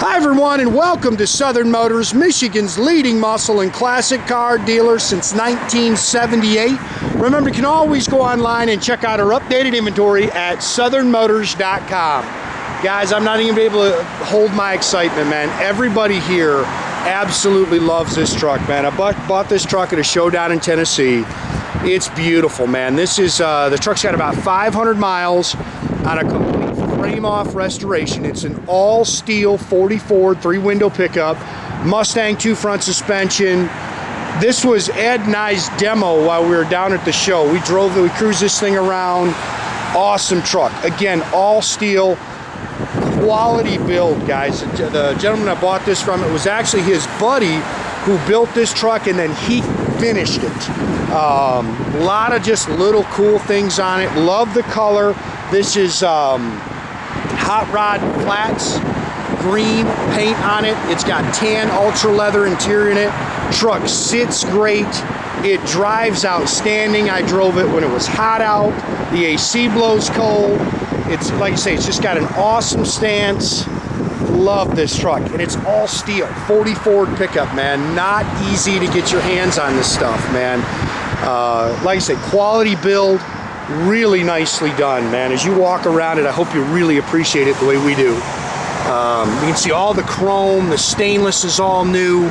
Hi everyone, and welcome to Southern Motors, Michigan's leading muscle and classic car dealer since 1978. Remember, you can always go online and check out our updated inventory at southernmotors.com. Guys, I'm not even able to hold my excitement, man. Everybody here absolutely loves this truck, man. I bought this truck at a show down in Tennessee. It's beautiful, man. This is the truck's got about 500 miles on a complete frame-off restoration. It's an all-steel 44 three-window pickup, Mustang II front suspension. This was Ed and I's demo while we were down at the show. We cruised this thing around. Awesome truck. Again, all steel, quality build, guys. The gentleman I bought this from, it was actually his buddy who built this truck, and then he finished it. A lot of just little cool things on it. Love the color. This is Hot Rod Flatz green paint on it. It's got tan ultra leather interior in it. Truck sits great. It drives outstanding. I drove it when it was hot out. The AC blows cold. It's like I say, it's just got an awesome stance. Love this truck, and it's all steel 40 Ford pickup, man. Not easy to get your hands on this stuff, man. Like I say, quality build, really nicely done, man. As you walk around it, I hope you really appreciate it the way we do. You can see all the chrome, the stainless is all new.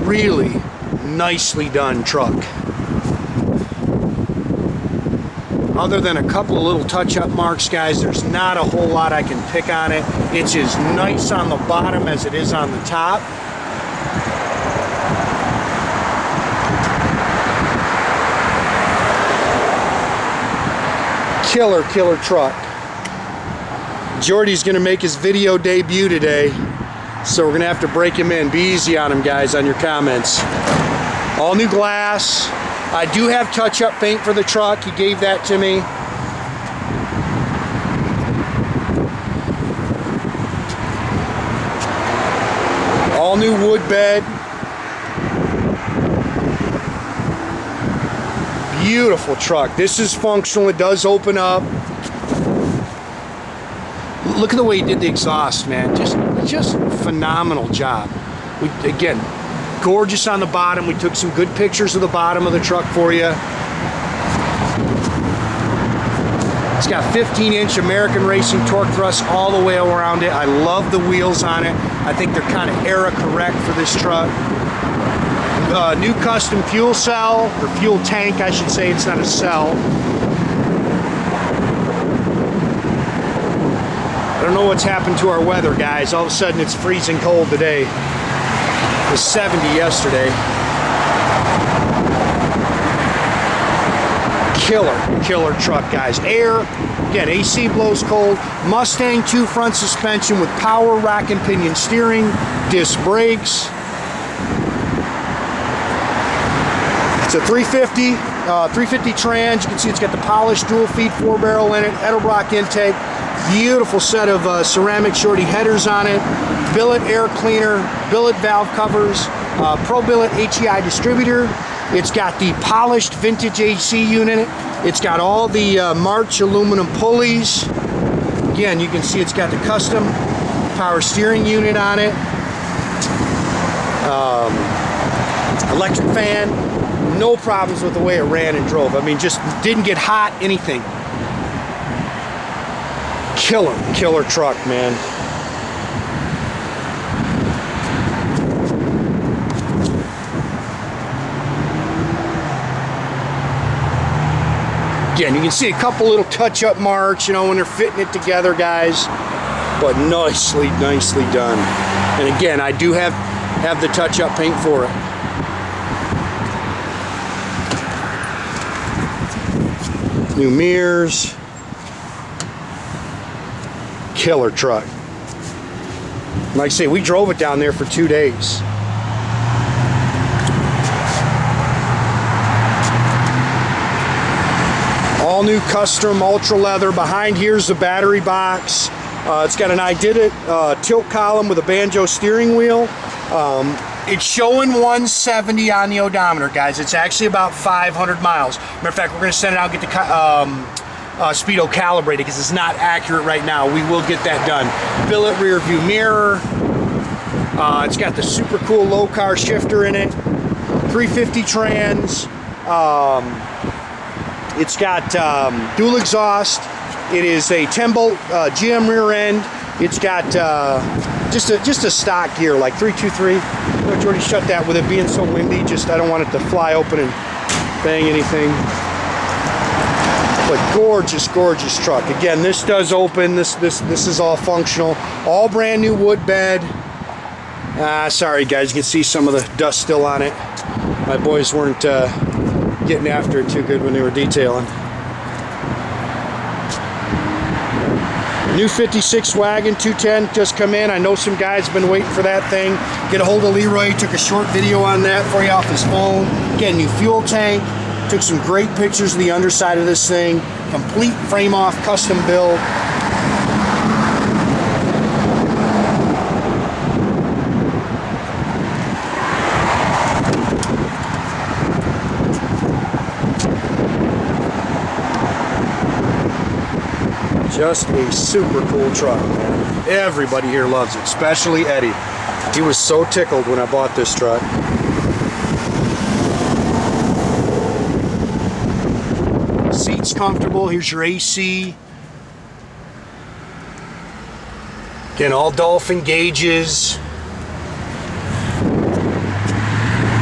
Really nicely done truck. Other than a couple of little touch-up marks, guys, there's not a whole lot I can pick on it. It's as nice on the bottom as it is on the top. Killer truck. Jordy's gonna make his video debut today, so we're gonna have to break him in. Be easy on him, guys, on your comments. All new glass. I do have touch-up paint for the truck. He gave that to me. All new wood bed. Beautiful truck. This is functional. It does open up. Look at the way he did the exhaust, man. Just phenomenal job. Again, gorgeous on the bottom. We took some good pictures of the bottom of the truck for you. It's got 15-inch American Racing torque thrust all the way around it. I love the wheels on it. I think they're kind of era correct for this truck. New custom fuel cell, or fuel tank, I should say. It's not a cell. I don't know what's happened to our weather, guys. All of a sudden it's freezing cold today. It was 70 yesterday. Killer truck, guys. Air, again, AC blows cold. Mustang II front suspension with power rack and pinion steering, disc brakes. It's a 350 trans. You can see it's got the polished dual feed 4-barrel in it, Edelbrock intake. Beautiful set of ceramic shorty headers on it. Billet air cleaner, billet valve covers, Pro Billet HEI distributor. It's got the polished vintage AC unit in it. It's got all the March aluminum pulleys. Again, you can see it's got the custom power steering unit on it. Electric fan. No problems with the way it ran and drove. I mean, just didn't get hot, anything. Killer truck, man. Again, you can see a couple little touch-up marks, you know, when they're fitting it together, guys. But nicely done. And again, I do have the touch-up paint for it. New mirrors. Killer truck. Like I say, we drove it down there for 2 days. All new custom ultra leather. Behind here's the battery box. It's got an Ididit tilt column with a Banjo steering wheel. It's showing 170 on the odometer, guys. It's actually about 500 miles. Matter of fact, we're going to send it out and get the speedo calibrated because it's not accurate right now. We will get that done. Billet rear view mirror. It's got the super cool Lokar shifter in it. 350 trans. It's got dual exhaust. It is a 10-bolt GM rear end. It's got just a stock gear, like 323. I've already shut that with it being so windy. I don't want it to fly open and bang anything. But gorgeous, gorgeous truck. Again, this does open. This is all functional. All brand new wood bed. Sorry guys, you can see some of the dust still on it. My boys weren't getting after it too good when they were detailing. New 56 wagon, 210 just come in. I know some guys have been waiting for that thing. Get a hold of Leroy, took a short video on that for you off his phone. Again, new fuel tank. Took some great pictures of the underside of this thing. Complete frame off, custom build. Just a super cool truck, man. Everybody here loves it, especially Eddie. He was so tickled when I bought this truck. Seats comfortable. Here's your AC. Again, all Dolphin gauges.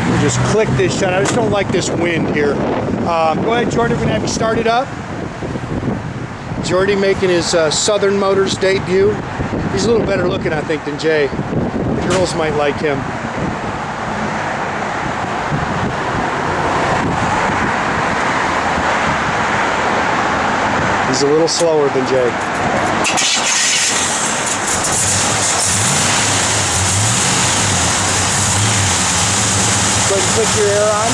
We'll just click this shut. I just don't like this wind here. Go ahead, Jordan. We're gonna have you start it up. Jordy making his Southern Motors debut. He's a little better looking, I think, than Jay. The girls might like him. He's a little slower than Jay. Go ahead and click your air on.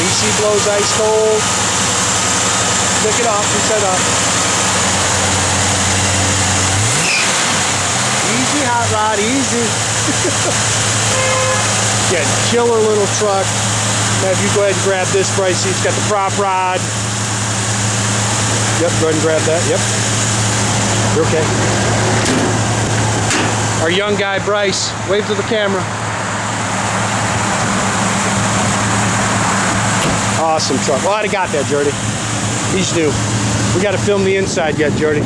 AC blows ice cold. Click it off and set up. Easy, Hot Rod, easy. Yeah, killer little truck. Now if you go ahead and grab this, Bryce, it's got the prop rod. Yep, go ahead and grab that, yep. You're okay. Our young guy, Bryce, wave to the camera. Awesome truck. Well, I'd have got that, Jordy. He's new. We got to film the inside yet, Jordy.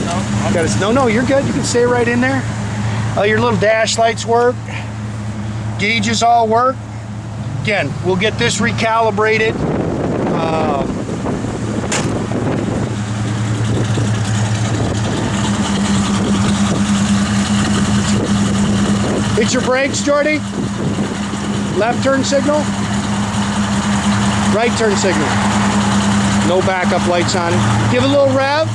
No, you're good. You can stay right in there. Your little dash lights work. Gauges all work. Again, we'll get this recalibrated. Hit your brakes, Jordy. Left turn signal. Right turn signal. No backup lights on it. Give it a little rev.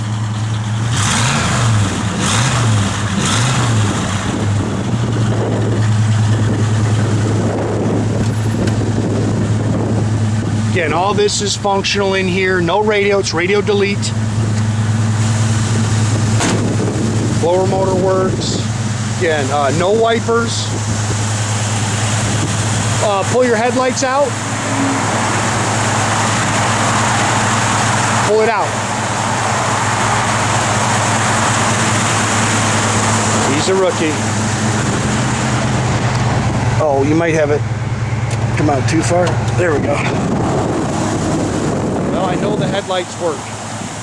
Again, all this is functional in here. No radio, it's radio delete. Blower motor works. Again, no wipers. Pull your headlights out. Pull it out. He's a rookie. Oh, you might have it come out too far. There we go. Well, I know the headlights work.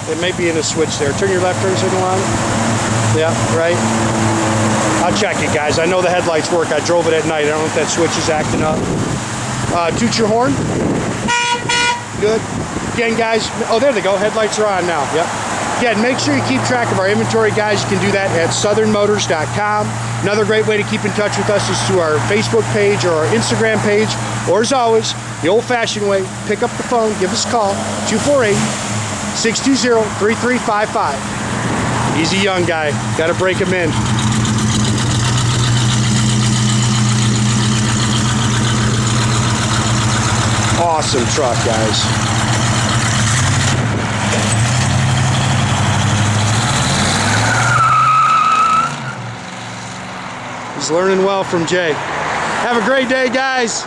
It may be in a switch there. Turn your left turn signal on. Yeah, right. I'll check it, guys. I know the headlights work. I drove it at night. I don't know if that switch is acting up. Toot your horn. Good. Again, guys, oh, there they go. Headlights are on now. Yep. Again, make sure you keep track of our inventory, guys. You can do that at southernmotors.com. Another great way to keep in touch with us is through our Facebook page or our Instagram page. Or as always, the old-fashioned way, pick up the phone, give us a call, 248-620-3355. He's a young guy. Got to break him in. Awesome truck, guys. He's learning well from Jay. Have a great day, guys.